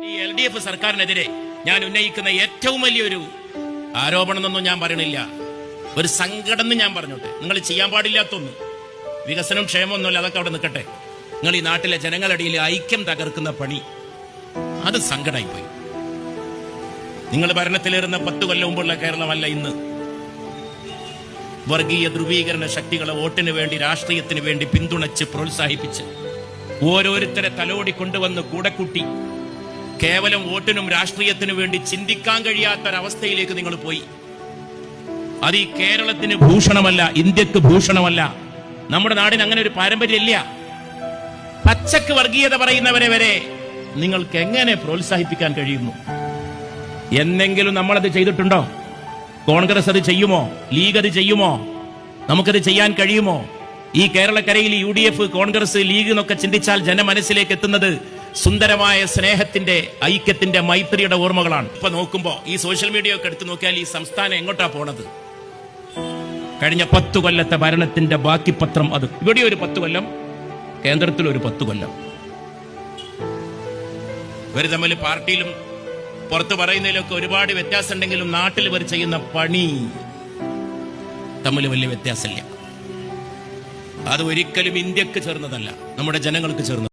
ഈ LDF സർക്കാരിനെതിരെ ഞാൻ ഉന്നയിക്കുന്ന ഏറ്റവും വലിയൊരു ആരോപണമെന്നൊന്നും ഞാൻ പറയണില്ല, ഒരു സങ്കടം ഞാൻ പറഞ്ഞോട്ടെ. നിങ്ങൾ ചെയ്യാൻ പാടില്ലാത്തൊന്ന്, വികസനം ക്ഷേമമൊന്നുമില്ല, അതൊക്കെ അവിടെ നിൽക്കട്ടെ. നിങ്ങൾ ഈ നാട്ടിലെ ജനങ്ങളടിയിൽ ഐക്യം തകർക്കുന്ന പണി, അത് സങ്കടമായിപ്പോയി. നിങ്ങൾ ഭരണത്തിലേറുന്ന 10 കൊല്ലം മുമ്പുള്ള കേരളമല്ല ഇന്ന്. വർഗീയ ധ്രുവീകരണ ശക്തികളെ വോട്ടിന് വേണ്ടി, രാഷ്ട്രീയത്തിന് വേണ്ടി പിന്തുണച്ച് പ്രോത്സാഹിപ്പിച്ച് ഓരോരുത്തരെ തലോടി കൊണ്ടുവന്ന് കൂടെ കൂട്ടി കേവലം വോട്ടിനും രാഷ്ട്രീയത്തിനു വേണ്ടി ചിന്തിക്കാൻ കഴിയാത്തൊരവസ്ഥയിലേക്ക് നിങ്ങൾ പോയി. അത് ഈ കേരളത്തിന് ഭൂഷണമല്ല, ഇന്ത്യക്ക് ഭൂഷണമല്ല. നമ്മുടെ നാടിന് അങ്ങനെ ഒരു പാരമ്പര്യമില്ല. പച്ചക്ക് വർഗീയത പറയുന്നവരെ വരെ നിങ്ങൾക്ക് എങ്ങനെ പ്രോത്സാഹിപ്പിക്കാൻ കഴിയുന്നു? എന്നെങ്കിലും നമ്മളത് ചെയ്തിട്ടുണ്ടോ? കോൺഗ്രസ് അത് ചെയ്യുമോ? ലീഗ് അത് ചെയ്യുമോ? നമുക്കത് ചെയ്യാൻ കഴിയുമോ? ഈ കേരളക്കരയിൽ UDF, കോൺഗ്രസ്, ലീഗ് എന്നൊക്കെ ചിന്തിച്ചാൽ ജനമനസ്സിലേക്ക് എത്തുന്നത് സുന്ദരമായ സ്നേഹത്തിന്റെ, ഐക്യത്തിന്റെ, മൈത്രിയുടെ ഓർമ്മകളാണ്. ഇപ്പൊ നോക്കുമ്പോ ഈ സോഷ്യൽ മീഡിയ ഒക്കെ എടുത്തു നോക്കിയാൽ ഈ സംസ്ഥാനം എങ്ങോട്ടാ പോണത്? കഴിഞ്ഞ 10 കൊല്ലത്തെ ഭരണത്തിന്റെ ബാക്കി പത്രം അത്. ഇവിടെ ഒരു 10 കൊല്ലം, കേന്ദ്രത്തിൽ ഒരു 10 കൊല്ലം. ഇവർ തമ്മിൽ പാർട്ടിയിലും പുറത്ത് പറയുന്നതിലൊക്കെ ഒരുപാട് വ്യത്യാസം ഉണ്ടെങ്കിലും നാട്ടിൽ ഇവർ ചെയ്യുന്ന പണി തമ്മിൽ വലിയ വ്യത്യാസമില്ല. അത് ഒരിക്കലും ഇന്ത്യക്ക് ചേർന്നതല്ല, നമ്മുടെ ജനങ്ങൾക്ക് ചേർന്നത്.